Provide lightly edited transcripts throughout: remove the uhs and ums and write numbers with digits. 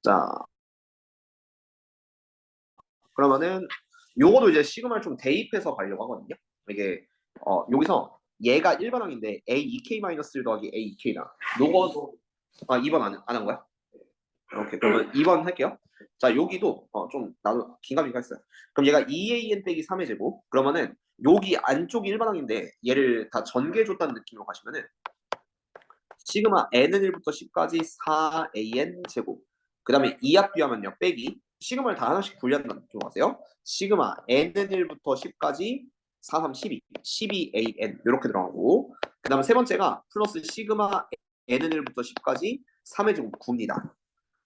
자, 그러면은 요거도 이제 시그마를 좀 대입해서 가려고 하거든요. 이게 여기서 얘가 일반항인데 A2K-1 더하기 A2K다. 요거 2번 안 한 거야? 오케이. 그러면 2번 할게요. 자, 여기도 좀 나도 긴가민가 했어요. 그럼 얘가 2AN 빼기 3의 제곱. 그러면은 여기 안쪽이 일반항인데 얘를 다 전개해줬다는 느낌으로 가시면은 시그마 n은 1부터 10까지 4an 제곱. 그 다음에 2합 비하면요 빼기 시그마를 다 하나씩 분리한다는 느낌으로 하세요. 시그마 n은 1부터 10까지 4, 3, 12 12an 이렇게 들어가고 그 다음에 세 번째가 플러스 시그마 n은 1부터 10까지 3의 제곱 9입니다.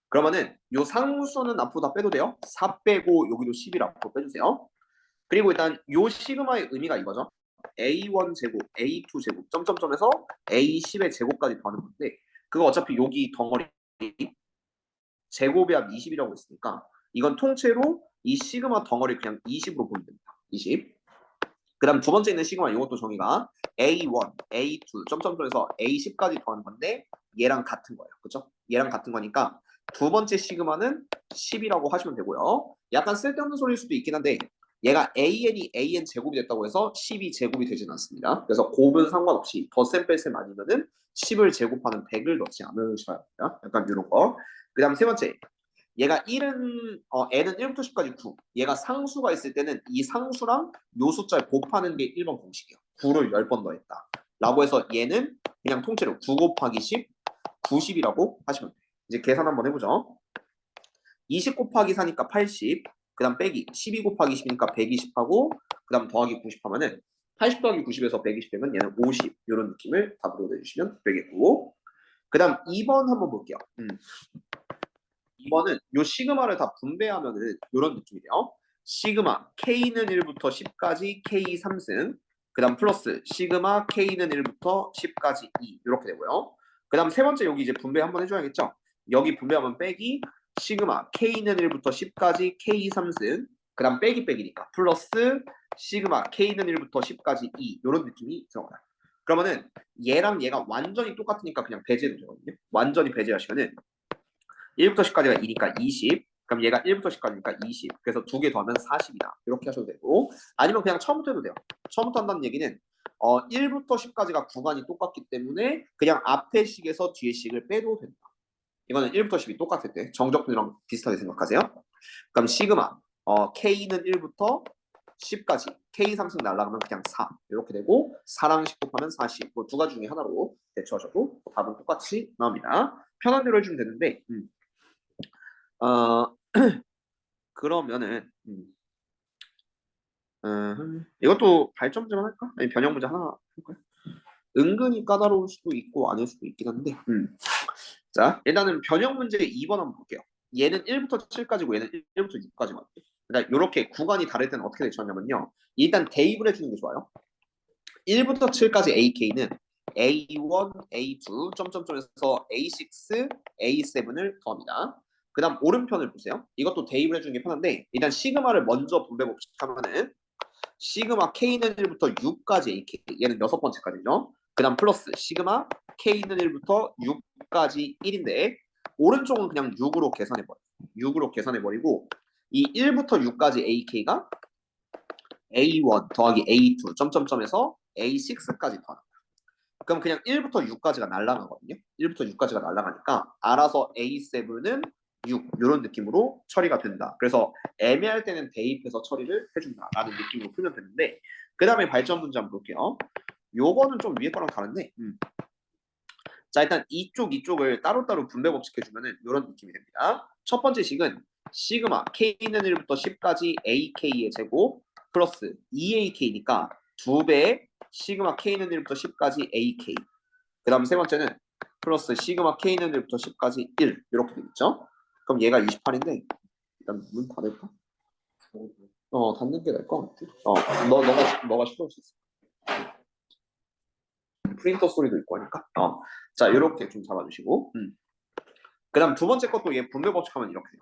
그러면은 요 상수는 앞으로 다 빼도 돼요. 4 빼고 여기도 11 앞으로 빼주세요. 그리고 일단 요 시그마의 의미가 이거죠. A1 제곱, A2 제곱, 점점점에서 A10의 제곱까지 더하는 건데 그거 어차피 여기 덩어리 제곱의 합 20이라고 했으니까 이건 통째로 이 시그마 덩어리 그냥 20으로 보면 됩니다. 20. 그 다음 두 번째 있는 시그마 이것도 정의가 A1, A2, 점점점에서 A10까지 더하는 건데 얘랑 같은 거예요. 그죠? 얘랑 같은 거니까 두 번째 시그마는 10이라고 하시면 되고요. 약간 쓸데없는 소리일 수도 있긴 한데 얘가 AN이 AN 제곱이 됐다고 해서 10이 제곱이 되지는 않습니다. 그래서 곱은 상관없이 덧셈 뺄셈 아니면은 10을 제곱하는 100을 넣지 않으셔야 합니다. 약간 이런 거. 그 다음 세 번째 얘가 1은 n은 1부터 10까지 9. 얘가 상수가 있을 때는 이 상수랑 요 숫자를 곱하는 게 1번 공식이에요. 9를 10번 더했다. 라고 해서 얘는 그냥 통째로 9 곱하기 10, 90이라고 하시면 돼요. 이제 계산 한번 해보죠. 20 곱하기 4니까 80, 그 다음 빼기 12 곱하기 10이니까 120하고 그 다음 더하기 90 하면은 80 더하기 90에서 120 되면 얘는 50 이런 느낌을 답으로 내주시면 되겠고 그 다음 2번 한번 볼게요. 2번은 요 시그마를 다 분배하면은 이런 느낌이에요. 시그마 K는 1부터 10까지 K 3승 그 다음 플러스 시그마 K는 1부터 10까지 2 이렇게 되고요. 그 다음 세 번째 여기 이제 분배 한번 해줘야겠죠. 여기 분배하면 빼기 시그마 K는 1부터 10까지 K 3승 그 다음 빼기 빼기니까 플러스 시그마 K는 1부터 10까지 2 이런 느낌이 들어가요. 그러면은 얘랑 얘가 완전히 똑같으니까 그냥 배제도 되거든요. 완전히 배제하시면은 1부터 10까지가 2니까 20. 그럼 얘가 1부터 10까지니까 20. 그래서 두 개 더하면 40이다. 이렇게 하셔도 되고 아니면 그냥 처음부터 해도 돼요. 처음부터 한다는 얘기는 1부터 10까지가 구간이 똑같기 때문에 그냥 앞에 식에서 뒤에 식을 빼도 된다. 이거는 1부터 10이 똑같을 때 정적분이랑 비슷하게 생각하세요. 그럼 시그마 K는 1부터 10까지 K 3승 날라가면 그냥 4 이렇게 되고 4랑 10 곱하면 40. 뭐 두 가지 중에 하나로 대처하셔도 답은 똑같이 나옵니다. 편한 대로 해주면 되는데 어, 그러면은 이것도 발전 문제만 할까? 아니 변형 문제 하나 할까요? 은근히 까다로울 수도 있고 아닐 수도 있긴 한데 자 일단은 변형 문제 2번 한번 볼게요. 얘는 1부터 7까지고 얘는 1부터 6까지거든요. 그러니까 이렇게 구간이 다를 때는 어떻게 대처하냐면요. 일단 대입을 해주는 게 좋아요. 1부터 7까지 AK는 A1, A2, 점점점에서 A6, A7을 더합니다. 그 다음 오른편을 보세요. 이것도 대입을 해주는 게 편한데 일단 시그마를 먼저 분배 법칙하면은 시그마 K는 1부터 6까지 AK 얘는 여섯 번째까지죠. 그 다음 플러스 시그마 K는 1부터 6까지 1인데 오른쪽은 그냥 6으로 계산해버려요. 6으로 계산해버리고 이 1부터 6까지 AK가 A1 더하기 A2 점점점에서 A6까지 더합니다. 그럼 그냥 1부터 6까지가 날라가거든요. 1부터 6까지가 날라가니까 알아서 A7은 6 이런 느낌으로 처리가 된다. 그래서 애매할 때는 대입해서 처리를 해준다라는 느낌으로 풀면 되는데 그 다음에 발전 문제 한번 볼게요. 요거는 좀 위에 거랑 다른데 자 일단 이쪽을 따로따로 분배 법칙해주면은 이런 느낌이 됩니다. 첫 번째 식은 시그마 K는 1부터 10까지 AK의 제곱 플러스 2AK니까 2배의 시그마 K는 1부터 10까지 AK 그 다음 세 번째는 플러스 시그마 K는 1부터 10까지 1 이렇게 되겠죠? 그럼 얘가 28인데 일단 문 닫을까? 닫는 게 나을 것 같아. 너가 시도할 수 있어. 프린터 소리도 있고 하니까. 자 이렇게 좀 잡아주시고. 그 다음 두 번째 것도 얘 분배 법칙하면 이렇게 돼요.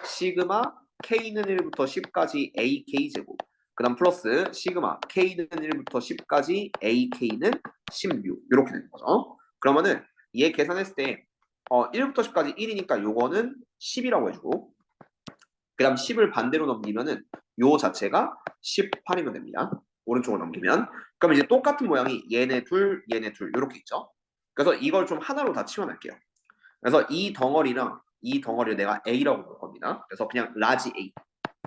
시그마 K는 1부터 10까지 AK 제곱 그 다음 플러스 시그마 K는 1부터 10까지 AK는 16 이렇게 되는 거죠. 그러면은 얘 계산했을 때 1부터 10까지 1이니까 요거는 10이라고 해주고 그 다음 10을 반대로 넘기면은 요 자체가 18이면 됩니다. 오른쪽으로 넘기면. 그럼 이제 똑같은 모양이 얘네 둘, 얘네 둘 이렇게 있죠. 그래서 이걸 좀 하나로 다 치워낼게요. 그래서 이 덩어리랑 이 덩어리를 내가 A라고 볼 겁니다. 그래서 그냥 라지 A.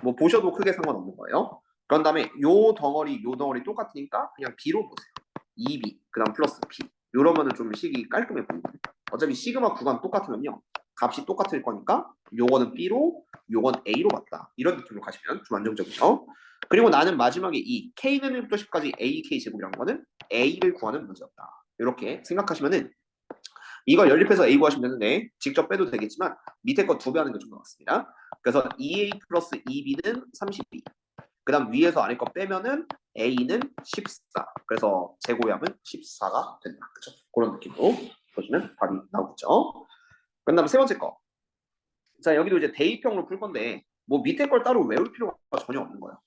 뭐 보셔도 크게 상관없는 거예요. 그런 다음에 요 덩어리 똑같으니까 그냥 B로 보세요. 2B, 그 다음 플러스 B. 이러면은 좀 식이 깔끔해 보이거든요. 어차피 시그마 구간 똑같으면요. 값이 똑같을 거니까 요거는 B로, 요건 A로 봤다. 이런 느낌으로 가시면 좀 안정적이죠. 그리고 나는 마지막에 이 K는 1부터 10까지 AK 제곱이라는 거는 A를 구하는 문제였다. 이렇게 생각하시면은 이걸 연립해서 A 구하시면 되는데 직접 빼도 되겠지만 밑에 거 2배 하는 게 좀 나왔습니다. 그래서 2A 플러스 2B는 32. 그 다음 위에서 아래 거 빼면은 A는 14. 그래서 제곱하면 14가 된다. 그죠? 그런 느낌으로 보시면 답이 나오겠죠. 그 다음 세 번째 거. 자, 여기도 이제 대입형으로 풀 건데 뭐 밑에 걸 따로 외울 필요가 전혀 없는 거예요.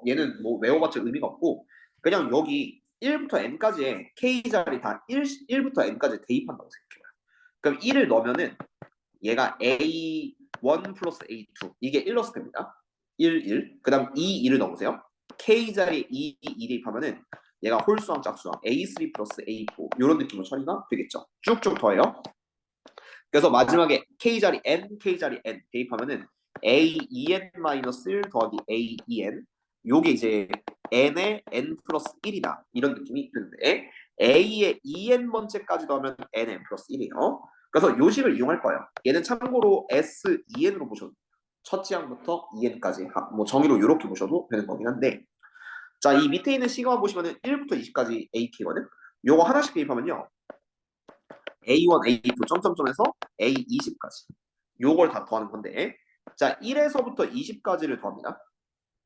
얘는 뭐 외워봤자 의미가 없고 그냥 여기 1부터 n까지의 k자리 다 1부터 n까지 대입한다고 생각해요. 그럼 1을 넣으면은 얘가 A1 플러스 A2 이게 1 넣었을 때입니다. 1, 1. 그 다음 2, 2를 넣으세요. K자리에 2, 2 대입하면은 얘가 홀수항 짝수항 A3 플러스 A4 이런 느낌으로 처리가 되겠죠. 쭉쭉 더해요. 그래서 마지막에 K자리 N, K자리 N 대입하면은 A2N-1 더하기 A2N 요게 이제 N의 N 플러스 1이다. 이런 느낌이 드는데 A의 2N번째까지 더하면 NN 플러스 1이에요. 그래서 요식을 이용할 거예요. 얘는 참고로 S2N으로 보셔도 첫 지항부터 2N까지 뭐 정의로 이렇게 보셔도 되는 거긴 한데 자, 이 밑에 있는 시그마 보시면은 1부터 20까지 AK거든. 요거 하나씩 대입하면요. A1, A2 점점점에서 A20까지 요걸 다 더하는 건데 자 1에서부터 20까지를 더합니다.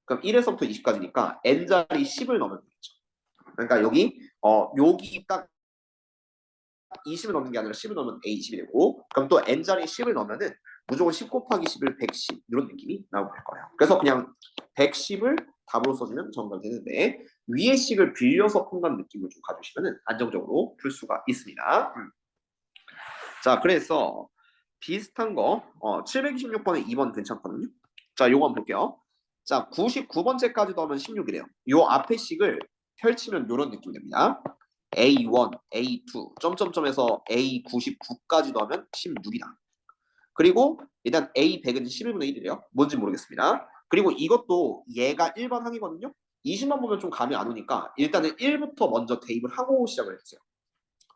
그럼 1에서부터 20까지니까 n자리 10을 넣으면 되겠죠. 그러니까 여기 딱 20을 넣는 게 아니라 10을 넣으면 A20이 되고 그럼 또 n자리 10을 넣으면은 무조건 10 곱하기 10을 110 이런 느낌이 나오게 될 거예요. 그래서 그냥 110을 답으로 써주면 정답이 되는데 위의 식을 빌려서 푼다는 느낌을 좀 가주시면 안정적으로 풀 수가 있습니다. 자, 그래서 비슷한 거 726번에 2번 괜찮거든요. 자, 요거 한번 볼게요. 자, 99번째까지 더하면 16이래요. 요 앞에 식을 펼치면 요런 느낌이 됩니다. A1, A2, 점점점에서 A99까지 더하면 16이다. 그리고 일단 A100은 11분의 1이래요. 뭔지 모르겠습니다. 그리고 이것도 얘가 일반 항이거든요. 20만 보면 좀 감이 안 오니까 일단은 1부터 먼저 대입을 하고 시작을 해주세요.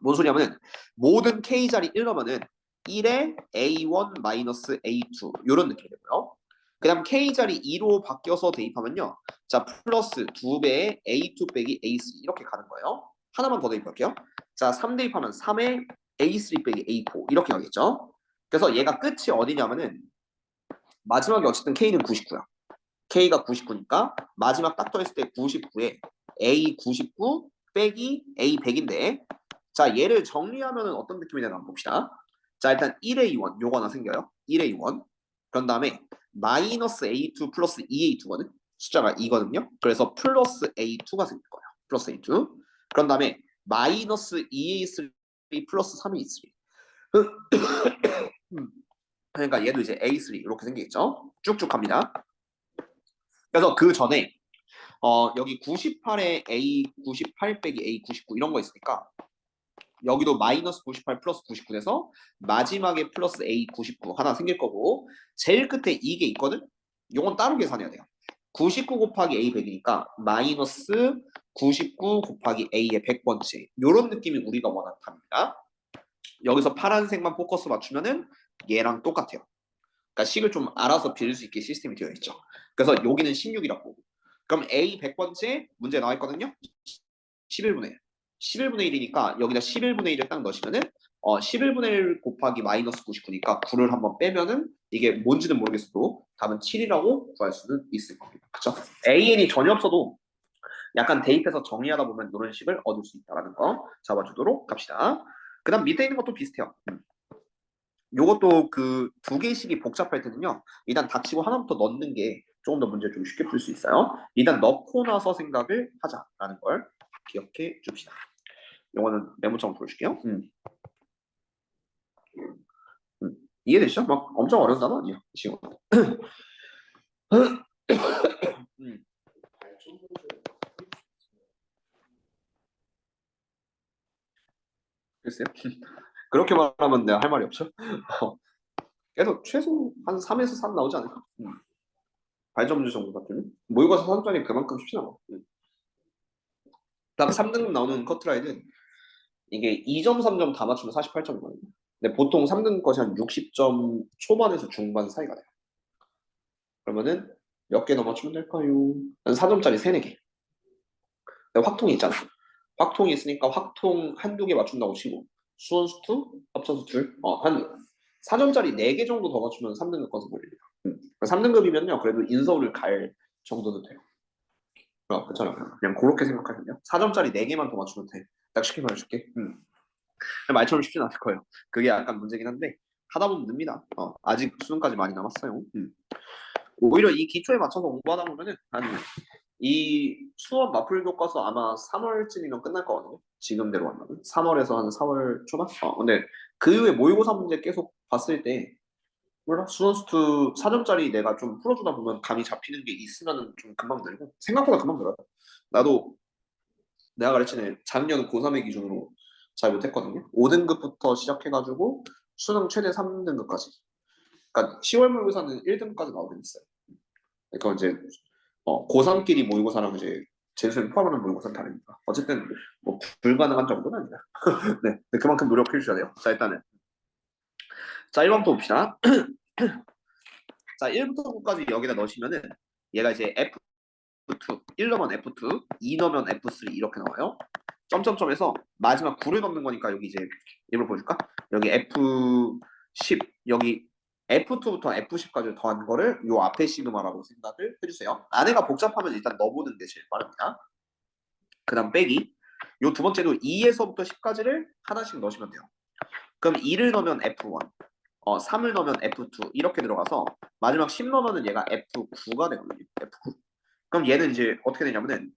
뭔 소리냐면은 모든 K자리 1 넣으면은 1에 A1 마이너스 A2 이런 느낌이 되고요. 그 다음 K자리 2로 바뀌어서 대입하면요. 자 플러스 2배의 A2 빼기 A3 이렇게 가는 거예요. 하나만 더 대입할게요. 자 3 대입하면 3에 A3 빼기 A4 이렇게 가겠죠. 그래서 얘가 끝이 어디냐면은 마지막에 어쨌든 K는 99야. K가 99니까 마지막 딱 더했을 때 99에 A99 빼기 A100인데 자 얘를 정리하면 어떤 느낌이 되나 한번 봅시다. 자 일단 1A1 요거 하나 생겨요. 1A1 그런 다음에 마이너스 A2 플러스 2A2거든. 숫자가 2거든요. 그래서 플러스 A2가 생길 거예요. 플러스 A2 그런 다음에 마이너스 2A3 플러스 3A3 그러니까 얘도 이제 A3 이렇게 생기겠죠. 쭉쭉 갑니다. 그래서 그 전에 여기 98에 A98 빼기 A99 이런 거 있으니까 여기도 마이너스 98 플러스 99에서 마지막에 플러스 A99 하나 생길 거고 제일 끝에 이게 있거든? 요건 따로 계산해야 돼요. 99 곱하기 A100이니까 마이너스 99 곱하기 A의 100번째 요런 느낌이 우리가 원하는 답입니다. 여기서 파란색만 포커스 맞추면은 얘랑 똑같아요. 그러니까 식을 좀 알아서 빌릴 수 있게 시스템이 되어 있죠. 그래서 여기는 16이라고 보고 그럼 A 100번째 문제 나와 있거든요. 11분의 1. 11분의 1이니까 여기다 11분의 1을 딱 넣으시면은 11분의 1 곱하기 마이너스 99니까 9를 한번 빼면은 이게 뭔지는 모르겠어도 답은 7이라고 구할 수는 있을 겁니다. 그쵸? AN이 전혀 없어도 약간 대입해서 정리하다 보면 이런 식을 얻을 수 있다는 거 잡아주도록 합시다. 그 다음 밑에 있는 것도 비슷해요. 요것도 그 두 개씩이 복잡할 때는요. 일단 닥치고 하나부터 넣는 게 조금 더 문제를 좀 쉽게 풀 수 있어요. 일단 넣고 나서 생각을 하자라는 걸 기억해 줍시다. 요거는 메모장으로 보여줄게요. 이해되시죠? 막 엄청 어려운 단어 아니에요 지금. 음, 글쎄요. 그렇게 말하면 내가 할 말이 없죠. 그래도 최소 한 3에서 3 나오지 않을까? 발전문제 정도 같으면 모의고사 3점이 그만큼 쉽지 않아. 딱 3등급 나오는 커트라인은 이게 2점, 3점 다 맞추면 48점이거든요. 근데 보통 3등급 것이 한 60점 초반에서 중반 사이가 돼요. 그러면은 몇 개 더 맞추면 될까요? 한 4점짜리 3, 4개. 확통이 있잖아. 확통이 있으니까 확통 한두 개 맞춘다고 치고 수원수투 합쳐서 둘? 한 4점짜리 4개 정도 더 맞추면 3등급 거서 몰립니다. 3등급이면요 그래도 인서울을 갈 정도는 돼요. 그렇잖아요. 그냥 그렇게 생각하면요 4점짜리 4개만 더 맞추면 돼. 딱 쉽게 말해줄게. 말처럼 쉽진 않을 거예요. 그게 약간 문제긴 한데 하다 보면 늡니다. 아직 수능까지 많이 남았어요. 오히려 이 기초에 맞춰서 공부하다 보면은 이 수업 마플 교과서 아마 3월쯤이면 끝날 거거든요. 지금대로 하면 3월에서 한 4월 초반? 근데 그 이후에 모의고사 문제 계속 봤을 때 몰라 수원수투 4점짜리 내가 좀 풀어주다 보면 감이 잡히는 게 있으면은 좀 금방 늘고 생각보다 금방 늘어요. 나도 내가 가르치는 작년 고3의 기준으로 잘 못했거든요. 5등급부터 시작해가지고 수능 최대 3등급까지. 그러니까 10월 모의고사는 1등급까지 나오긴 했어요. 그러니까 이제 고3끼리 모의고사랑 이제 재수생 포함하는 모의고사는 다르니까 어쨌든 뭐 불가능한 정도는 아니다. 네, 근데 그만큼 노력해 주셔야 돼요. 자 일단은 자 1번부터 봅시다. 자 1부터 9까지 여기다 넣으시면은 얘가 이제 F2, 1 넣으면 F2, 2 넣으면 F3 이렇게 나와요. 점점점에서 마지막 9를 넣는 거니까 여기 이제 이걸 보여줄까? 여기 F10 여기 F2부터 F10까지 더한 거를 요 앞에 시그마라고 생각을 해주세요. 안에가 복잡하면 일단 넣어보는 게 제일 빠릅니다. 그 다음 빼기 요 두 번째도 2에서부터 10까지를 하나씩 넣으시면 돼요. 그럼 2를 넣으면 F1 3을 넣으면 F2 이렇게 들어가서 마지막 10 넣으면 얘가 F9가 되거든요. F9. 그럼 얘는 이제 어떻게 되냐면은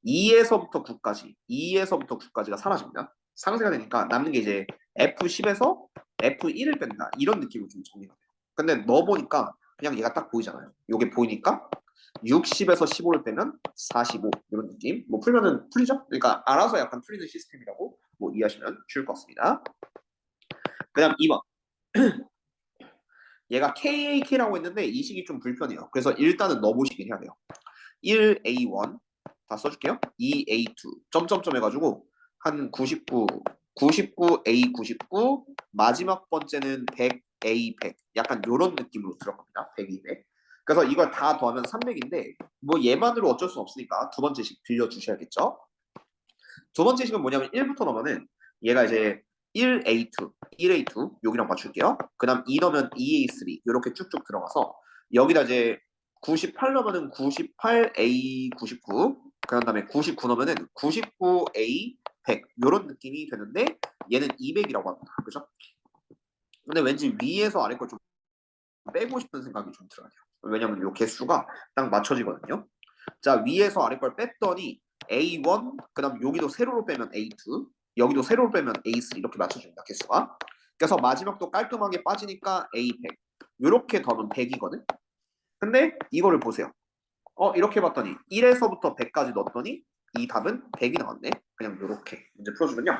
2에서부터 9까지 2에서부터 9까지가 사라집니다. 상쇄가 되니까 남는 게 이제 F10에서 F1을 뺀다 이런 느낌으로 좀 정리가 돼요. 근데 넣어보니까 그냥 얘가 딱 보이잖아요. 요게 보이니까 60에서 15를 빼면 45 이런 느낌. 뭐 풀면은 풀리죠? 그러니까 알아서 약간 풀리는 시스템이라고 뭐 이해하시면 좋을 것 같습니다. 그 다음 2번 얘가 KAK라고 했는데 이 식이 좀 불편해요. 그래서 일단은 넣어보시긴 해야 돼요. 1A1 다 써줄게요. 2A2 점점점 해가지고 한 99, 99A 99 마지막 번째는 100A 100 약간 요런 느낌으로 들어갑니다. 100, 200. 그래서 이걸 다 더하면 300인데 뭐 얘만으로 어쩔 수 없으니까 두 번째씩 빌려주셔야겠죠. 두 번째 식은 뭐냐면 1부터 넣으면은 얘가 이제 1A2, 1A2 여기랑 맞출게요. 그 다음 2 넣으면 2A3 이렇게 쭉쭉 들어가서 여기다 이제 98 넣으면은 98A 99 그런 다음에 99 넣으면은 99A 100 이런 느낌이 되는데 얘는 200이라고 합니다. 그죠? 근데 왠지 위에서 아래 걸 좀 빼고 싶은 생각이 좀 들어요. 왜냐면 요 개수가 딱 맞춰지거든요. 자 위에서 아래 걸 뺐더니 A1 그다음 여기도 세로로 빼면 A2 여기도 세로로 빼면 A3 이렇게 맞춰줍니다 개수가. 그래서 마지막도 깔끔하게 빠지니까 A100 이렇게 더하면 100이거든. 근데 이거를 보세요. 이렇게 봤더니 1에서부터 100까지 넣었더니 이 답은 100이 나왔네. 그냥 이렇게 문제 풀어주면요.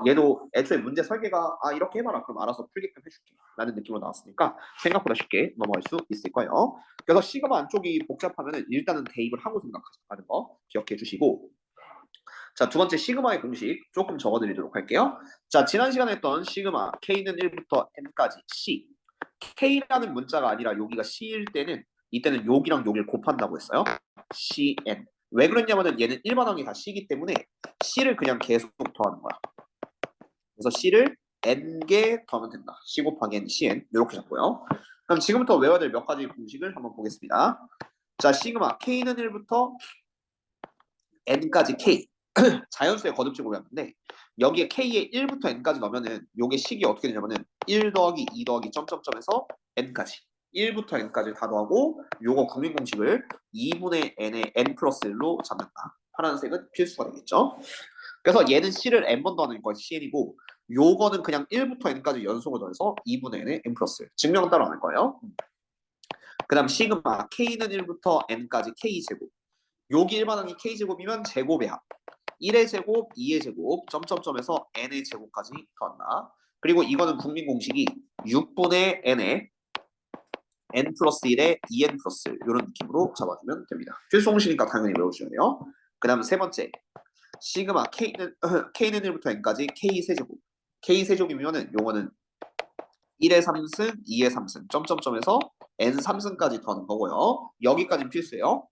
얘도 애초에 문제 설계가 이렇게 해봐라 그럼 알아서 풀게끔 해줄게 라는 느낌으로 나왔으니까 생각보다 쉽게 넘어갈 수 있을 거예요. 그래서 시그마 안쪽이 복잡하면 일단은 대입을 하고 생각하는 거 기억해 주시고 자, 두 번째 시그마의 공식 조금 적어드리도록 할게요. 자, 지난 시간에 했던 시그마 K는 1부터 N까지 C K라는 문자가 아니라 여기가 C일 때는 이때는 여기랑 여기를 곱한다고 했어요. CN. 왜 그랬냐면은 얘는 일반항이 다 C이기 때문에 C를 그냥 계속 더하는 거야. 그래서 C를 N개 더하면 된다. C 곱하기 N, CN 이렇게 잡고요. 그럼 지금부터 외워야 될 몇 가지 공식을 한번 보겠습니다. 자, 시그마 K는 1부터 N까지 K. 자연수의 거듭식으로 했는데 여기에 K에 1부터 N까지 넣으면은 요게 식이 어떻게 되냐면은 1 더하기 2 더하기 점점점에서 N까지 1부터 N까지 다 더하고 요거 국민공식을 2분의 N의 N 플러스 1로 잡는다. 파란색은 필수가 되겠죠. 그래서 얘는 C를 N번 더하는 건 CN이고 요거는 그냥 1부터 n까지 연속으로 더해서 2분의 n의 n 플러스 증명은 따로 안 할 거예요. 그 다음 시그마 k는 1부터 n까지 k제곱. 여기 일반항이 k제곱이면 제곱의 합. 1의 제곱, 2의 제곱, 점점점에서 n의 제곱까지 더한다. 그리고 이거는 국민 공식이 6분의 n의 n 플러스 1에 2n 플러스 1 이런 느낌으로 잡아주면 됩니다. 필수 공식이니까 당연히 외우셔야 돼요. 그 다음 세 번째 시그마 k는 1부터 n까지 k 세제곱. k 세제곱이면은 요거는 1의 3승, 2의 3승, 점점점에서 n 3승까지 더하는 거고요. 여기까지는 필수예요.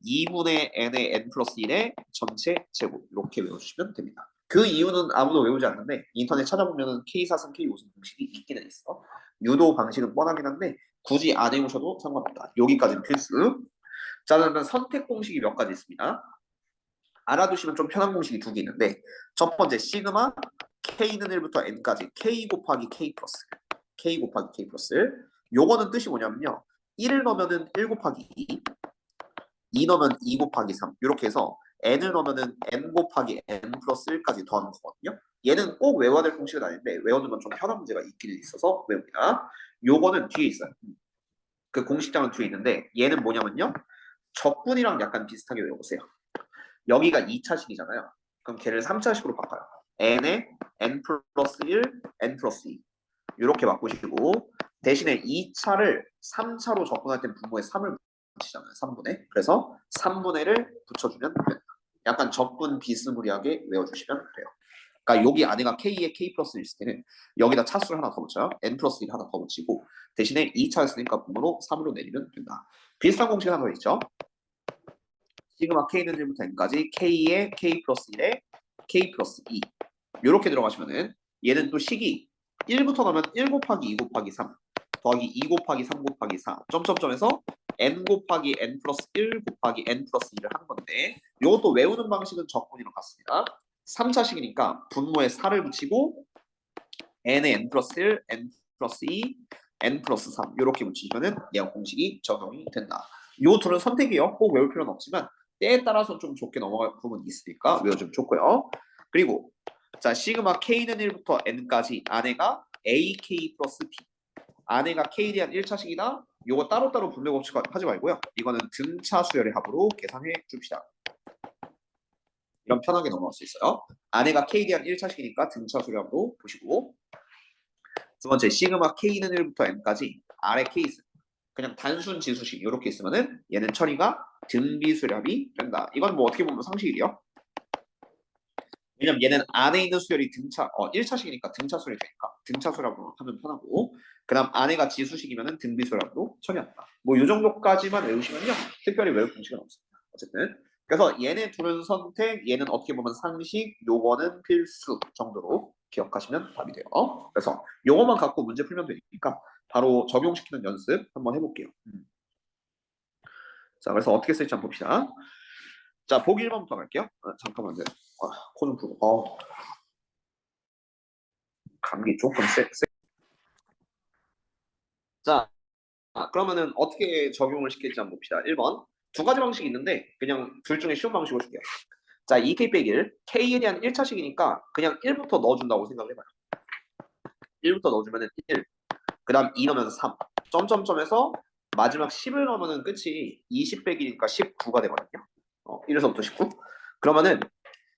2분의 n의 n 플러스 1의 전체 제곱 이렇게 외워주시면 됩니다. 그 이유는 아무도 외우지 않는데 인터넷 찾아보면 K4승, K5승 공식이 있기는 있어. 유도 방식은 뻔하긴 한데 굳이 안 외우셔도 상관없다. 여기까지는 필수. 자, 그러면 선택 공식이 몇 가지 있습니다. 알아두시면 좀 편한 공식이 두 개 있는데 첫 번째 시그마 K는 1부터 N까지 K 곱하기 K 플러스 K 곱하기 K 플러스 요거는 뜻이 뭐냐면요. 1을 넣으면은 1 곱하기 2 2 넣으면 2 곱하기 3 이렇게 해서 n을 넣으면은 n 곱하기 n 플러스 1까지 더하는 거거든요. 얘는 꼭 외워야 될 공식은 아닌데 외우는 건 좀 편한 문제가 있기는 있어서 외웁니다. 요거는 뒤에 있어요. 그 공식장은 뒤에 있는데 얘는 뭐냐면요. 적분이랑 약간 비슷하게 외워보세요. 여기가 2차식이잖아요. 그럼 걔를 3차식으로 바꿔요. n에 n 플러스 1, n 플러스 2 이렇게 바꾸시고 대신에 2차를 3차로 접근할 때 분모에 3을 붙이잖아요. 3분의. 그래서 3분의를 붙여주면 됩니다. 약간 적분 비스무리하게 외워주시면 돼요. 그러니까 여기 안에가 k에 k 플러스 1 있을 때는 여기다 차수를 하나 더 붙여요. n 플러스 1 하나 더 붙이고 대신에 2차였으니까 분모로 3으로 내리면 된다. 비슷한 공식 하나 더 있죠. 시그마 k는 1부터 n까지 k에 k 플러스 1에 k 플러스 2 이렇게 들어가시면은 얘는 또 식이 1부터 가면 1 곱하기 2 곱하기 3 더하기 2 곱하기 3 곱하기 4 점점점에서 n 곱하기 n 플러스 1 곱하기 n 플러스 2를 하는 건데 이것도 외우는 방식은 적분이랑 같습니다. 3차식이니까 분모에 4를 붙이고 n에 n 플러스 1, n 플러스 2, n 플러스 3 이렇게 붙이시면은 내용 공식이 적용이 된다. 이 둘은 선택이요. 꼭 외울 필요는 없지만 때에 따라서 좀 좋게 넘어갈 부분이 있으니까 외워주면 좋고요. 그리고 자 시그마 k는 1부터 n까지 안에가 ak 플러스 b 안에가 k에 대한 1차식이다. 요거 따로따로 분배 법칙 하지 말고요. 이거는 등차 수열의 합으로 계산해 줍시다. 이런 편하게 넘어갈 수 있어요. 안에가 k에 대한 1차식이니까 등차 수열의 합으로 보시고 두 번째 시그마 k는 1부터 n까지 아래 케이스 그냥 단순 지수식 이렇게 있으면은 얘는 처리가 등비수열합이 된다. 이건 뭐 어떻게 보면 상식이에요. 왜냐면 얘는 안에 있는 수열이 등차 1차식이니까 등차 수열이 되니까 등차 수열합으로 하면 편하고 그다음 안에가 지수식이면은 등비수열합으로 처리한다. 뭐 이 정도까지만 외우시면요. 특별히 외울 공식은 없습니다. 어쨌든 그래서 얘네 둘은 선택, 얘는 어떻게 보면 상식, 요거는 필수 정도로 기억하시면 답이 돼요. 그래서 요거만 갖고 문제 풀면 되니까 바로 적용시키는 연습 한번 해볼게요. 자, 그래서 어떻게 쓸지 한번 봅시다. 자, 보기 1번부터 갈게요. 잠깐만요. 코 좀 풀고. 감기 조금 세. 자, 그러면은 어떻게 적용을 시킬지 한번 봅시다. 1번. 두 가지 방식이 있는데 그냥 둘 중에 쉬운 방식으로 줄게요. 자, 2k 빼기 1. k에 대한 1차식이니까 그냥 1부터 넣어준다고 생각을 해봐요. 1부터 넣어주면은 1. 그 다음 2 넣으면 3. 점점점에서 마지막 10을 넣으면은 끝이 20 빼기니까 19가 되거든요. 1에서부터 19. 그러면은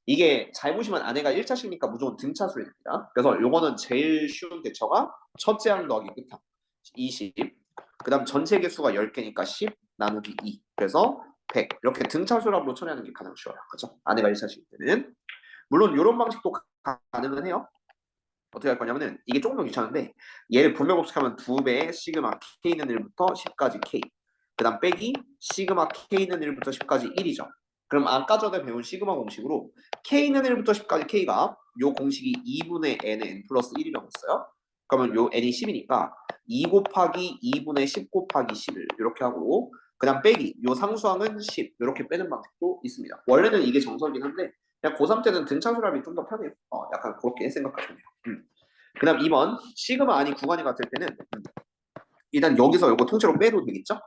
이게 잘 보시면 안에가 1차식이니까 무조건 등차수이 됩니다. 그래서 요거는 제일 쉬운 대처가 첫째 항 더하기 끝항 20. 그 다음 전체 개수가 10개니까 10 나누기 2. 그래서 100. 이렇게 등차수랍으로 처리하는 게 가장 쉬워요. 그죠? 안에가 1차식일 때는. 물론 이런 방식도 가능은 해요. 어떻게 할 거냐면은 이게 조금 더 귀찮은데 얘를 분배법칙하면 2배의 시그마 k는 1부터 10까지 k 그 다음 빼기 시그마 k는 1부터 10까지 1이죠. 그럼 아까 전에 배운 시그마 공식으로 k는 1부터 10까지 k가 요 공식이 2분의 n의 n 플러스 1이라고 했어요. 그러면 요 n이 10이니까 2 곱하기 2분의 10 곱하기 10을 이렇게 하고 그 다음 빼기 요 상수항은 10 이렇게 빼는 방식도 있습니다. 원래는 이게 정석이긴 한데 그냥 고3 때는 등차수랍이 좀 더 편해요. 약간 그렇게 생각하시면 돼요. 그 다음 2번 시그마 아니 구간이 같을 때는 일단 여기서 이거 통째로 빼도 되겠죠?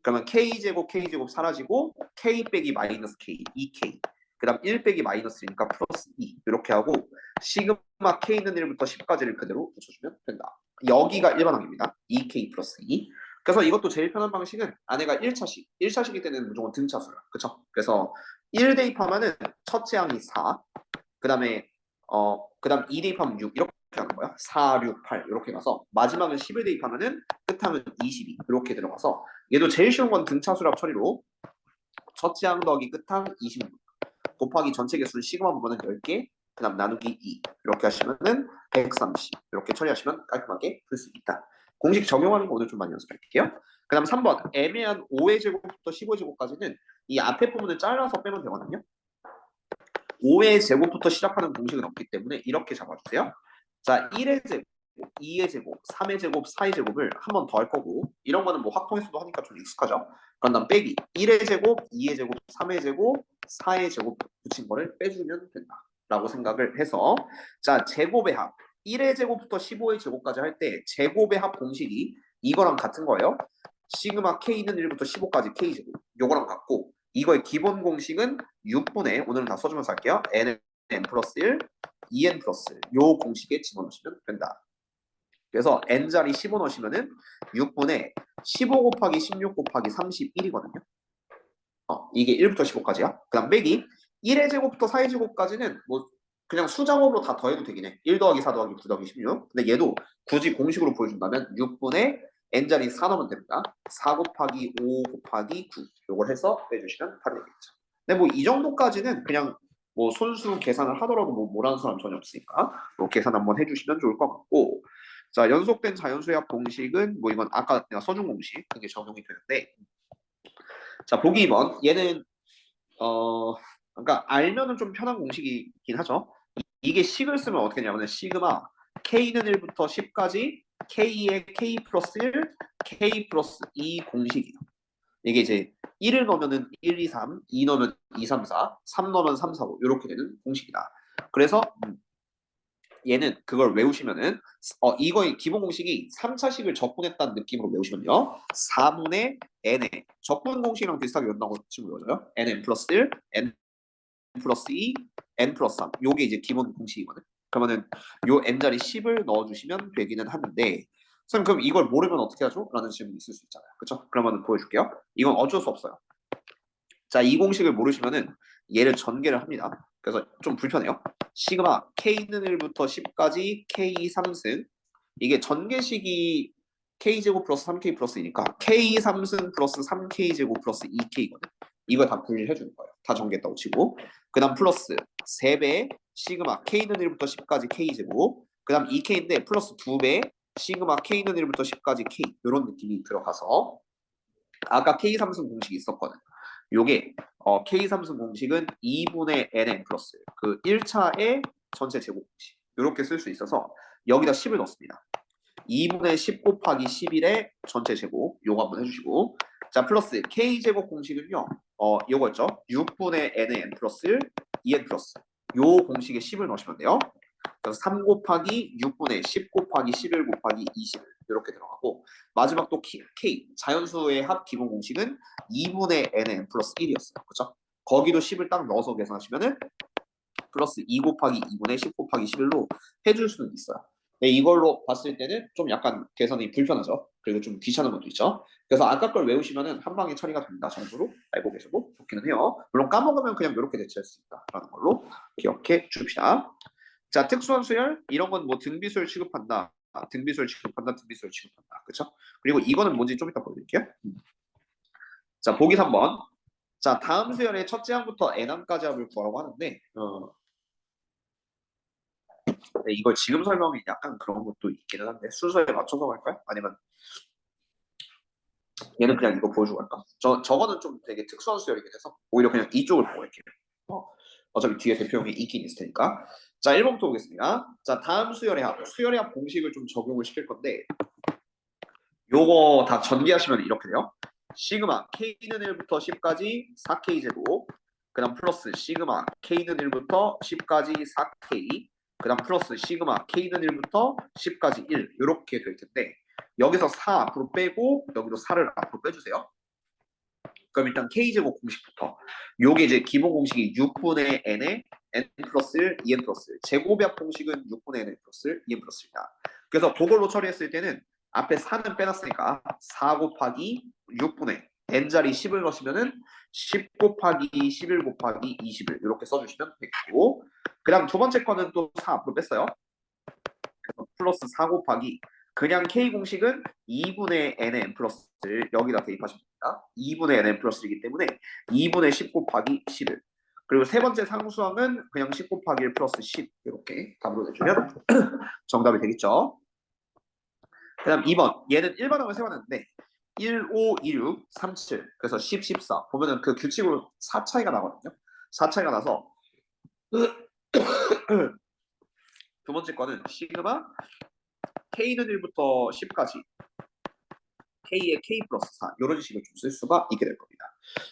그러면 k제곱 k제곱 사라지고 k 빼기 마이너스 k 2k 그 다음 1 빼기 마이너스 1이니까 플러스 2 이렇게 하고 시그마 k는 1부터 10까지를 그대로 붙여주면 된다. 여기가 일반항입니다. 2k 플러스 2. 그래서 이것도 제일 편한 방식은 아내가 1차식, 1차식일 때는 무조건 등차수야. 그쵸? 그래서 1 대입하면은 첫째 항이 4, 그 다음에 그다음 2 대입하면 6 이렇게 하는 거야. 4, 6, 8 이렇게 가서 마지막은 10을 대입하면은 끝항은 22 이렇게 들어가서 얘도 제일 쉬운 건 등차수랍 처리로 첫째 항 더하기 끝항 26 곱하기 전체 개수는 시그마 부분은 10개 그 다음 나누기 2 이렇게 하시면은 130 이렇게 처리하시면 깔끔하게 풀 수 있다. 공식 적용하는 거 오늘 좀 많이 연습할게요. 그 다음 3번 애매한 5의 제곱부터 15의 제곱까지는 이 앞에 부분을 잘라서 빼면 되거든요. 5의 제곱부터 시작하는 공식은 없기 때문에 이렇게 잡아주세요. 자, 1의 제곱, 2의 제곱, 3의 제곱, 4의 제곱을 한 번 더 할 거고 이런 거는 뭐 확통에서도 하니까 좀 익숙하죠. 그런 다음 빼기 1의 제곱, 2의 제곱, 3의 제곱, 4의 제곱 붙인 거를 빼주면 된다 라고 생각을 해서 자, 제곱의 합 1의 제곱부터 15의 제곱까지 할 때 제곱의 합 공식이 이거랑 같은 거예요. 시그마 k는 1부터 15까지 k제곱 요거랑 같고 이거의 기본 공식은 6분의 오늘은 다 써주면서 할게요. n은 n 플러스 1, 2n 플러스 1. 요 공식에 집어넣으시면 된다. 그래서 n자리 15 넣으시면은 6분의 15 곱하기 16 곱하기 31이거든요. 이게 1부터 15까지야. 그 다음 빼기 1의 제곱부터 4의 제곱까지는 뭐 그냥 수작업으로 다 더해도 되긴 해. 1 더하기 4 더하기 9 더하기 16. 근데 얘도 굳이 공식으로 보여준다면 6분의 n자리 4 넣으면 됩니다. 4 곱하기 5 곱하기 9 요걸 해서 빼주시면 바로 되겠죠. 근데 뭐 이 정도까지는 그냥 뭐 손수 계산을 하더라도 뭐 뭐라는 사람 전혀 없으니까 뭐 계산 한번 해주시면 좋을 것 같고 자 연속된 자연수의 합 공식은 뭐 이건 아까 내가 써준 공식 그게 적용이 되는데 자 보기 2번 얘는 그러니까 알면은 좀 편한 공식이긴 하죠. 이게 식을 쓰면 어떻게 되냐면 시그마 k는 1부터 10까지 k의 k 플러스 1, k 플러스 2 공식이에요. 이게 이제 1을 넣으면은 1, 2, 3, 2 넣으면 2, 3, 4, 3 넣으면 3, 4, 5 이렇게 되는 공식이다. 그래서 얘는 그걸 외우시면은 이거의 기본 공식이 3차식을 적분했다는 느낌으로 외우시면요. 4분의 n의 적분 공식이랑 비슷하게 외운다고 치면 외워져요. nn 플러스 1, n 플러스 2, n 플러스 3 요게 이제 기본 공식이거든. 그러면은 요 n자리 10을 넣어주시면 되기는 하는데 선생님 그럼 이걸 모르면 어떻게 하죠? 라는 질문이 있을 수 있잖아요. 그쵸? 그러면 보여줄게요. 이건 어쩔 수 없어요. 자, 이 공식을 모르시면은 얘를 전개를 합니다. 그래서 좀 불편해요. 시그마 k는 1부터 10까지 k 3승 이게 전개식이 k제곱 플러스 3k 플러스이니까 k 3승 플러스 3k제곱 플러스 2k거든. 이거 다 분리해 주는 거예요. 다 전개했다고 치고 그 다음 플러스 3배 시그마 k는 1부터 10까지 k제곱 그 다음 2k인데 플러스 2배 시그마 k는 1부터 10까지 k 이런 느낌이 들어가서 아까 k 3승 공식이 있었거든. 요게 k 3승 공식은 2분의 nn 플러스 그 1차의 전체 제곱 공식 이렇게 쓸 수 있어서 여기다 10을 넣습니다. 2분의 10 곱하기 11의 전체 제곱 요거 한번 해주시고 자 플러스 k제곱 공식은요 요거였죠. 6분의 nn 플러스 1, 2n 플러스 요 공식에 10을 넣으시면 돼요. 그래서 3 곱하기 6분의 10 곱하기 11 곱하기 20 이렇게 들어가고 마지막 또 k 자연수의 합 기본 공식은 2분의 nn 플러스 1이었어요. 그렇죠? 거기도 10을 딱 넣어서 계산하시면은 플러스 2 곱하기 2분의 10 곱하기 11로 해줄 수는 있어요. 근데 이걸로 봤을 때는 좀 약간 계산이 불편하죠. 그리고 좀 귀찮은 것도 있죠. 그래서 아까 걸 외우시면은 한 방에 처리가 됩니다. 정도로 알고 계셔도 좋기는 해요. 물론 까먹으면 그냥 이렇게 대체할 수 있다라는 걸로 기억해 줍시다. 자, 특수한 수열 이런 건 뭐 등비수열 취급한다. 등비수열 취급한다. 등비수열 취급한다. 그렇죠? 그리고 이거는 뭔지 좀 이따 보여드릴게요. 자, 보기 3번. 자, 다음 수열의 첫째 항부터 n항까지 합을 구하라고 하는데 네, 이걸 지금 설명이 약간 그런 것도 있기는 한데 순서에 맞춰서 갈까요? 아니면 얘는 그냥 이거 보여주고 갈까? 저거는 좀 되게 특수한 수열이긴 해서 오히려 그냥 이쪽을 보고 갈게요. 어차피 뒤에 대표형이 있긴 있을 테니까. 자, 1번부터 보겠습니다. 자, 다음 수열의 합 공식을 좀 적용을 시킬 건데 요거 다 전개하시면 이렇게 돼요. 시그마 k는 1부터 10까지 4k제곱 그 다음 플러스 시그마 k는 1부터 10까지 4k 그 다음 플러스 시그마 k는 1부터 10까지 1 이렇게 될 텐데 여기서 4 앞으로 빼고 여기도 4를 앞으로 빼주세요. 그럼 일단 k제곱 공식부터 요게 이제 기본 공식이 6분의 n의 n 플러스 1, 2n 플러스 1. 제곱약 공식은 6분의 n 플러스 1, 2n 플러스 1이다. 그래서 그걸로 처리했을 때는 앞에 4는 빼놨으니까 4 곱하기 6분의 n자리 10을 넣으시면은 10 곱하기 11 곱하기 20을 이렇게 써주시면 되고, 그 다음 두 번째 거는 또 4 앞으로 뺐어요. 그래서 플러스 4 곱하기 그냥 k 공식은 2분의 n의 n 플러스를 여기다 대입하시면 됩니다. 2분의 n의 n 플러스이기 때문에 2분의 10 곱하기 11. 그리고 세 번째 상수항은 그냥 10 곱하기 1 플러스 10 이렇게 답으로 내주면 정답이 되겠죠. 그 다음 2번 얘는 일반항을 세워놨는데 1, 5, 2, 6, 3, 7 그래서 10, 14 보면은 그 규칙으로 4 차이가 나거든요. 4 차이가 나서 두 번째 거는 시그마 k는 1부터 10까지 k의 k 플러스 4 이런 식을 좀 쓸 수가 있게 될 겁니다.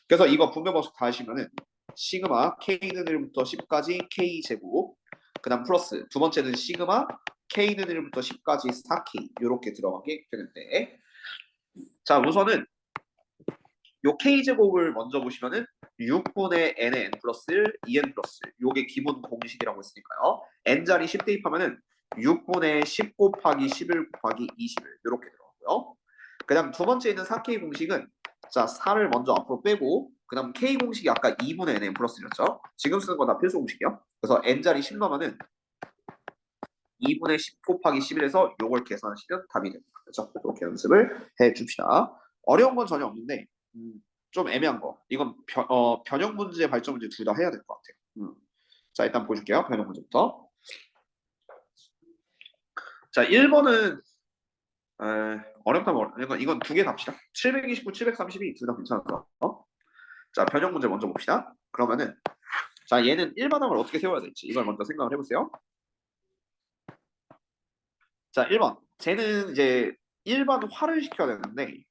그래서 이거 분배법칙 다 하시면은 시그마 k는 1부터 10까지 k 제곱 그 다음 플러스 두 번째는 시그마 k는 1부터 10까지 4k 이렇게 들어가게 되는데, 자 우선은 요 k제곱을 먼저 보시면은 6분의 n의 n 플러스 1, 2n 플러스 1 요게 기본 공식이라고 했으니까요. n자리 10 대입하면은 6분의 10 곱하기 11 곱하기 21 이렇게 들어가고요. 그 다음 두 번째 있는 4k 공식은 자 4를 먼저 앞으로 빼고 그 다음 k 공식이 아까 2분의 n의 n 플러스 1이었죠. 지금 쓰는 건 다 필수 공식이요. 그래서 n자리 10 넣으면은 2분의 10 곱하기 11에서 요걸 계산하시면 답이 됩니다. 그렇죠? 이렇게 연습을 해 줍시다. 어려운 건 전혀 없는데 좀 애매한 거. 이건 변형 문제, 발전 문제 둘 다 해야 될 것 같아요. 자 일단 보여줄게요. 변형 문제부터. 자 1번은 어렵다면 이건 두 개 답시다. 729, 732 둘 다 괜찮아서. 자 변형 문제 먼저 봅시다. 그러면은 자 얘는 일반항을 어떻게 세워야 될지 이걸 먼저 생각을 해보세요. 자 1번 쟤는 이제 일반화를 시켜야 되는데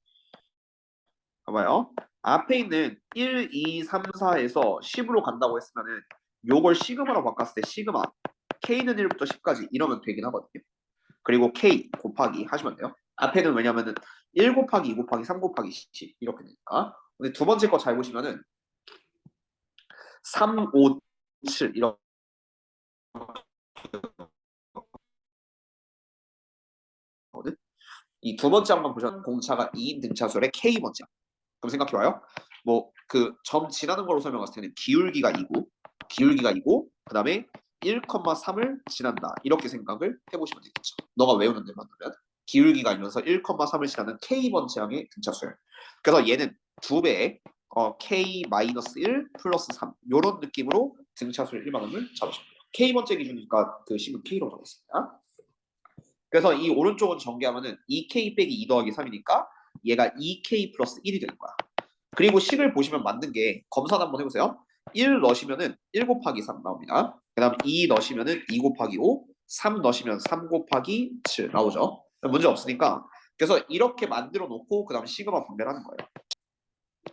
봐봐요. 앞에 있는 1, 2, 3, 4에서 10으로 간다고 했으면은 요걸 시그마로 바꿨을 때 시그마 k는 1부터 10까지 이러면 되긴 하거든요. 그리고 k 곱하기 하시면 돼요. 앞에는 왜냐면은 1 곱하기 2 곱하기 3 곱하기 10 이렇게 되니까. 근데 두 번째 거 잘 보시면은 3, 5, 7 이렇게 거든. 이 두 번째 한번 보시면 공차가 2인 등차수열의 k번째. 그럼 생각해봐요. 뭐 그 점 지나는 걸로 설명했을 때는 기울기가 2고 그 다음에 1,3을 지난다 이렇게 생각을 해보시면 되겠죠. 너가 외우는 데만 하면 기울기가 있면서 1,3을 지나는 k번째항의 등차수열. 그래서 얘는 2배의 k-1 플러스 3 이런 느낌으로 등차수열 일반항을 잡으시면 돼요. k번째 기준이니까 그 식은 k로 적었습니다. 그래서 이 오른쪽은 전개하면은 2k 빼기 2 더하기 3이니까 얘가 2k 플러스 1이 되는 거야. 그리고 식을 보시면 맞는 게 검사 한번 해보세요. 1 넣으시면은 1 곱하기 3 나옵니다. 그 다음 2 넣으시면은 2 곱하기 5, 3 넣으시면 3 곱하기 7 나오죠. 문제 없으니까. 그래서 이렇게 만들어 놓고 그 다음 시그마 분배를 하는 거예요.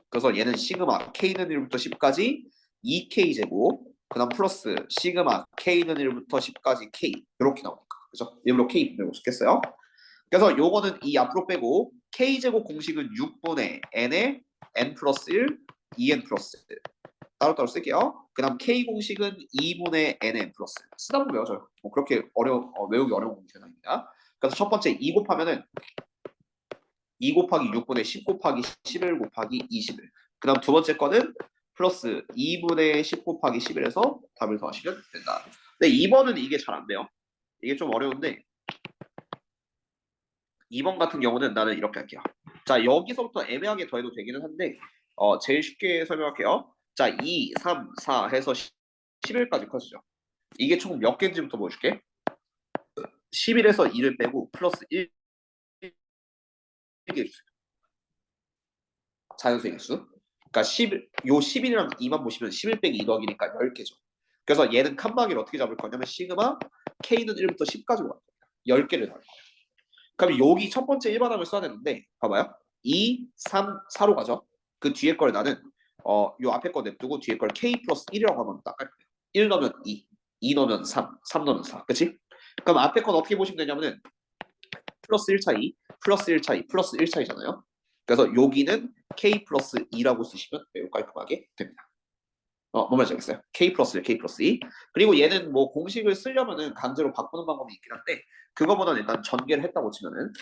그래서 얘는 시그마 k는 1부터 10까지 2k 제곱 그 다음 플러스 시그마 k는 1부터 10까지 k 이렇게 나오니까 그죠? 일부러 k 분배로 쓰겠어요. 그래서 요거는 이 앞으로 빼고 k제곱 공식은 6분의 n의 n 플러스 1, 2n 플러스 1 따로따로 쓸게요. 그 다음 k 공식은 2분의 nn 플러스 쓰다 보면 외워져요. 뭐 그렇게 외우기 어려운 공식은 아닙니다. 그래서 첫 번째 2 곱하면은 2 곱하기 6분의 10 곱하기 11 곱하기 21. 그 다음 두 번째 거는 플러스 2분의 10 곱하기 11에서 답을 더하시면 된다. 근데 2번은 이게 잘 안 돼요. 이게 좀 어려운데 2번 같은 경우는 나는 이렇게 할게요. 자 여기서부터 애매하게 더해도 되기는 한데 제일 쉽게 설명할게요. 자 2, 3, 4 해서 11까지 커지죠. 이게 총 몇 개인지부터 보여줄게. 11에서 2를 빼고 플러스 1개 주세요. 자연수의 개수. 그러니까 11이랑 2만 보시면 11 빼기 2 더하기니까 10개죠. 그래서 얘는 칸막이를 어떻게 잡을 거냐면 시그마 k는 1부터 10까지로 갈 거예요. 10개를 넣을 거예요. 그럼 여기 첫 번째 일반항을 써야 되는데 봐봐요. 2, 3, 4로 가죠. 그 뒤에 걸 나는 요 앞에 거 냅두고 뒤에 걸 k 플러스 1이라고 하면 딱 깔 거예요. 1 넣으면 2 넣으면 3 넣으면 4 그치? 그럼 앞에 건 어떻게 보시면 되냐면은 플러스 1 차이, 플러스 1 차이, 플러스 1 차이잖아요. 그래서 여기는 k 플러스 2라고 쓰시면 매우 깔끔하게 됩니다. 뭐 말하겠어요? K 플러스 1, K 플러스 2. 그리고 얘는 뭐 공식을 쓰려면은 강제로 바꾸는 방법이 있긴 한데 그거보다는 일단 전개를 했다고 치면은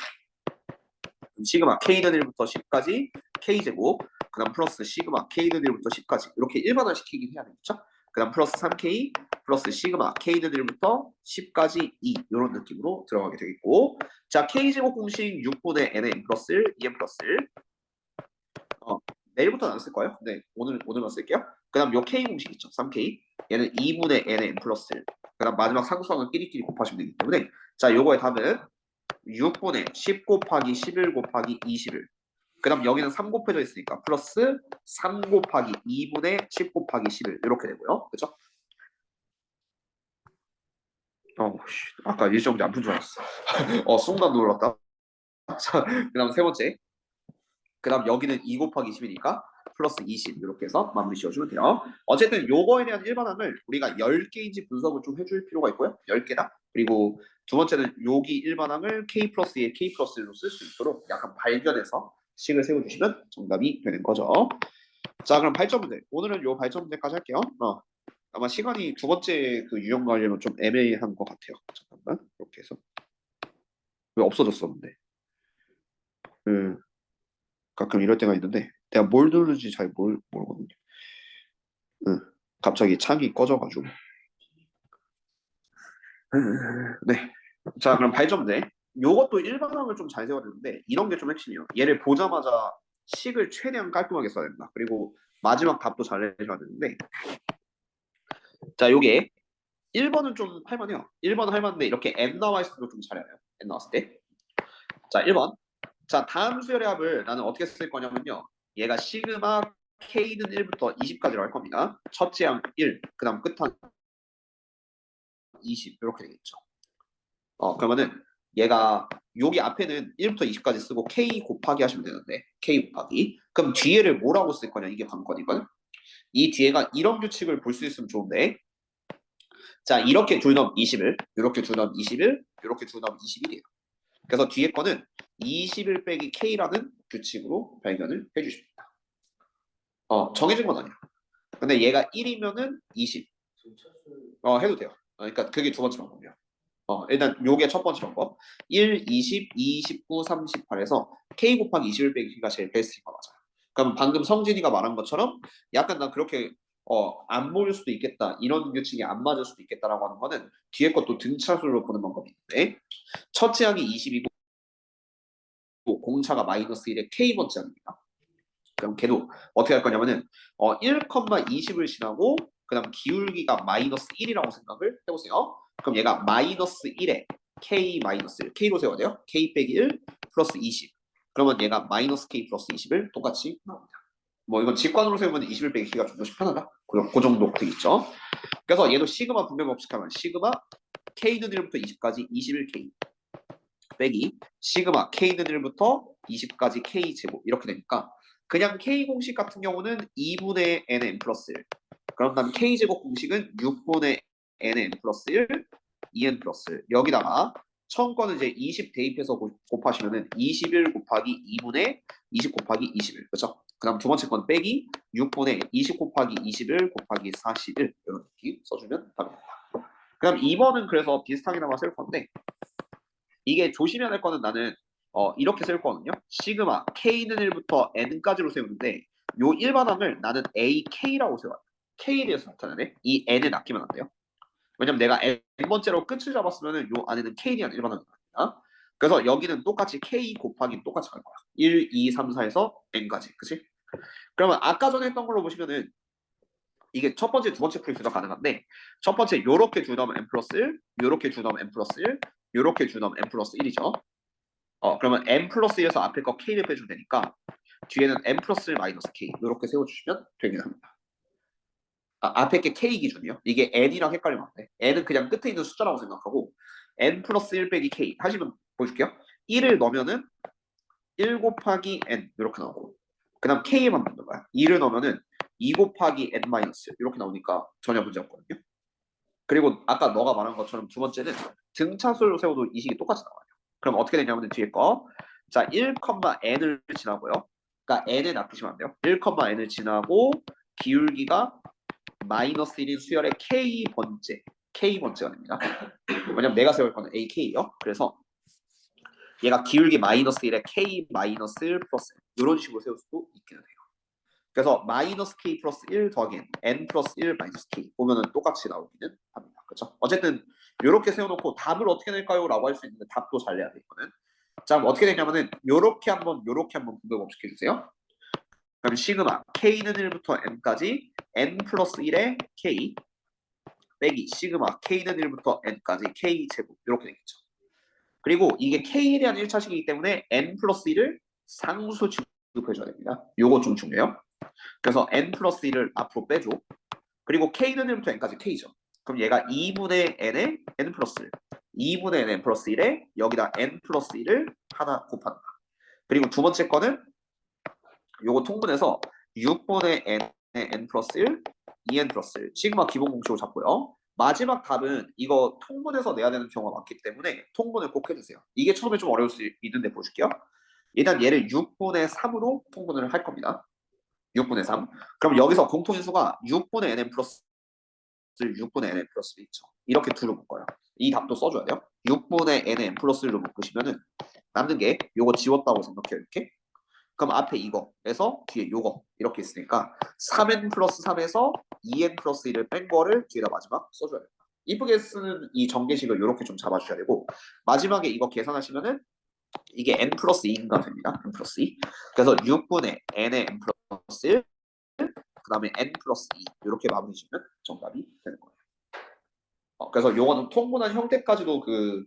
시그마 K는 1부터 10까지 K제곱 그 다음 플러스 시그마 K는 1부터 10까지 이렇게 일반화시키긴 해야 되겠죠? 그 다음 플러스 3K 플러스 시그마 K는 1부터 10까지 2 이런 느낌으로 들어가게 되겠고 자 K제곱 공식 6분의 Nn 플러스 1, 2n 플러스 1 내일부터는 안 쓸 거예요. 네, 오늘만 쓸게요. 그 다음 요 K 공식 있죠. 3K. 얘는 2분의 Nn 플러스 1. 그 다음 마지막 상수항은 끼리끼리 곱하시면 되기 때문에 자, 요거의 답은 6분의 10 곱하기 11 곱하기 21. 그 다음 여기는 3 곱해져 있으니까 플러스 3 곱하기 2분의 10 곱하기 11 이렇게 되고요. 그죠? 아까 일정지 안 푼 줄 알았어. 순간 놀랐다. 자, 그 다음 세 번째. 그 다음 여기는 2 곱하기 10이니까 플러스 20 이렇게 해서 마무리 지어주면 돼요. 어쨌든 요거에 대한 일반항을 우리가 10개인지 분석을 좀 해줄 필요가 있고요. 10개다. 그리고 두 번째는 여기 일반항을 K 플러스 1, K 플러스 1로 쓸 수 있도록 약간 발견해서 식을 세워주시면 정답이 되는 거죠. 자 그럼 발전 문제. 오늘은 요 발전 문제까지 할게요. 아마 시간이 두 번째 그 유형 가려면 좀 애매한 것 같아요. 잠깐만 이렇게 해서 왜 없어졌었는데 가끔 이럴 때가 있는데 내가 뭘 누르는지 잘 모르거든요. 갑자기 창이 꺼져가지고. 네. 자 그럼 발전제. 요것도 일반항을 좀 잘 세워야 되는데 이런 게 좀 핵심이에요. 얘를 보자마자 식을 최대한 깔끔하게 써야 된다. 그리고 마지막 답도 잘 내줘야 되는데 자 요게 1번은 좀 할만해요. 1번은 할만한데 이렇게 n 나와 있을 때도 좀 잘해요. n 나왔을 때. 자 1번. 자 다음 수열의 합을 나는 어떻게 쓸 거냐면요. 얘가 시그마 K는 1부터 20까지로 할 겁니다. 첫째 항 1, 그 다음 끝항 20 이렇게 되겠죠. 그러면은 얘가 여기 앞에는 1부터 20까지 쓰고 K 곱하기 하시면 되는데 K 곱하기 그럼 뒤에를 뭐라고 쓸 거냐 이게 관건이거든. 이 뒤에가 이런 규칙을 볼 수 있으면 좋은데 자 이렇게 둘 넘 20을 이렇게 둘 넘 21 이렇게 둘 넘 21이에요. 그래서 뒤에 거는 21 빼기 K라는 규칙으로 발견을 해주십니다. 정해진 건 아니야. 근데 얘가 1이면은 20 해도 돼요. 그러니까 그게 두 번째 방법이야. 일단 요게 첫 번째 방법. 1, 20, 29, 38에서 K 곱하기 21 빼기가 제일 베스트인 거 맞아요. 그럼 방금 성진이가 말한 것처럼 약간 난 그렇게 안 모일 수도 있겠다. 이런 규칙이 안 맞을 수도 있겠다라고 하는 거는 뒤에 것도 등차수로 보는 방법이 있는데 첫째 항이 20이고 공차가 마이너스 1의 K번째 항입니다. 그럼 걔도 어떻게 할 거냐면은 1,20을 지나고 그다음 기울기가 마이너스 1이라고 생각을 해보세요. 그럼 얘가 마이너스 1에 K 마이너스 1, K로 세워야 돼요. K 빼기 1 플러스 20. 그러면 얘가 마이너스 K 플러스 20을 똑같이 나옵니다. 뭐 이건 직관으로 세우면 21 빼기 K가 좀 더 편하다. 그 정도 되겠죠. 그래서 얘도 시그마 분배 법칙하면 시그마 K는 1부터 20까지 21K 빼기 시그마 K는 1부터 20까지 K 제곱 이렇게 되니까 그냥 K 공식 같은 경우는 2분의 nn 플러스 1 그럼 다음 K 제곱 공식은 6분의 nn 플러스 1 2n 플러스 1 여기다가 처음 거는 이제 20 대입해서 곱하시면은 21 곱하기 2분의 20 곱하기 21 그렇죠? 그 다음 두 번째 건 빼기 6분의 20 곱하기 21 곱하기 41 이런 느낌 써주면 답입니다. 그 다음 2번은 그래서 비슷하게나마 쓸 건데 이게 조심해야 될 거는 나는 이렇게 쓸 거거든요. 시그마 K는 1부터 N까지로 세우는데 요 일반항을 나는 AK라고 세워요. K에 대해서 나타나네. 이 N에 낚이면 안 돼요. 왜냐면 내가 N번째로 끝을 잡았으면 요 안에는 K에 대한 일반항이 나옵니다. 그래서 여기는 똑같이 K 곱하기 똑같이 갈 거야. 1, 2, 3, 4에서 N까지. 그치? 그러면 아까 전에 했던 걸로 보시면은 이게 첫 번째, 두 번째 프로젝트가 가능한데 첫 번째 요렇게 줄 넣으면 n 플러스 1, 요렇게 줄 넣으면 n 플러스 1, 요렇게 줄 넣으면 n 플러스 1이죠. 그러면 n 플러스 1에서 앞에 거 k를 빼주면 되니까 뒤에는 n 플러스 1 마이너스 k 이렇게 세워주시면 되긴 합니다. 앞에 게 k 기준이요. 이게 n이랑 헷갈리면 안 돼. n은 그냥 끝에 있는 숫자라고 생각하고 n 플러스 1 빼기 k 하시면 보여줄게요. 1을 넣으면은 1 곱하기 n 이렇게 나오고 그 다음 k에만 넣는 거야. 2를 넣으면은 2 곱하기 n 마이너스 이렇게 나오니까 전혀 문제 없거든요. 그리고 아까 너가 말한 것처럼 두 번째는 등차수를 세워도 이 식이 똑같이 나와요. 그럼 어떻게 되냐면 뒤에 거. 자, 1,n을 지나고요. 그러니까 n에 놔두시면 안 돼요. 1,n을 지나고 기울기가 마이너스 1인 수열의 K번째가 됩니다. 왜냐면 내가 세울 거는 AK요. 그래서 얘가 기울기 마이너스 1에 K 마이너스 1 플러스 이런 식으로 세울 수도 있기는 해요. 그래서 마이너스 K 플러스 1 더하기 N 플러스 1 마이너스 K 보면은 똑같이 나오기는 합니다. 그렇죠? 어쨌든 이렇게 세워놓고 답을 어떻게 낼까요? 라고 할 수 있는데 답도 잘 내야 돼 이거는. 자 그럼 어떻게 되냐면은 요렇게 한번 분배법칙 해주세요. 그럼 시그마 K는 1부터 N까지 N 플러스 1에 K 빼기 시그마 K는 1부터 N까지 K 제곱 이렇게 되겠죠. 그리고 이게 K에 대한 1차식이기 때문에 N 플러스 1을 상수 취급해줘야 됩니다. 요거 좀 중요해요. 그래서 N 플러스 1을 앞으로 빼줘. 그리고 K는 1부터 N까지 K죠. 그럼 얘가 2분의 N에 N 플러스 1 2분의 N 플러스 1에 여기다 N 플러스 1을 하나 곱한다. 그리고 두 번째 거는 요거 통분해서 6분의 N에 N 플러스 1 2N 플러스 1 시그마 기본 공식으로 잡고요. 마지막 답은 이거 통분해서 내야 되는 경우가 많기 때문에 통분을 꼭 해주세요. 이게 처음에 좀 어려울 수 있는데 보여줄게요. 일단 얘를 6분의 3으로 통분을 할 겁니다. 6분의 3. 그럼 여기서 공통인수가 6분의 nn 플러스 6분의 nn 플러스 1죠. 이렇게 둘을 묶어요. 이 답도 써줘야 돼요. 6분의 nn 플러스 1로 묶으시면은 남는 게 요거 지웠다고 생각해요. 이렇게. 그럼 앞에 이거에서 뒤에 요거 이렇게 있으니까 3n 플러스 3에서 2n 플러스 1을 뺀 거를 뒤에다 마지막 써줘야 됩니다. 이쁘게 쓰는 이 전개식을 이렇게 좀 잡아주셔야 되고 마지막에 이거 계산하시면은 이게 n 플러스 2인가 됩니다. n 플러스 2. 그래서 6분의 n의 n 플러스 1 그 다음에 n 플러스 2 이렇게 마무리 지으면 정답이 되는 거예요. 그래서 요거는 통분한 형태까지도 그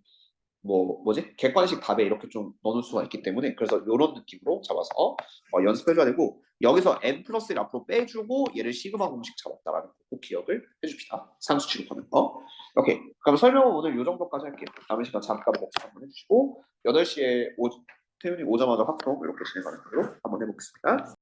뭐지 객관식 답에 이렇게 좀 넣을 수가 있기 때문에 그래서 이런 느낌으로 잡아서 연습해줘야 되고 여기서 n 플러스 1 앞으로 빼주고 얘를 시그마 공식 잡았다라는 거 꼭 기억을 해줍시다. 상수 취급하는 거. 오케이. 그럼 설명은 오늘 요 정도까지 할게요. 남은 시간 잠깐 복습 한번 해주시고 8시에 태윤이 오자마자 학점 이렇게 진행하는 걸로 한번 해보겠습니다.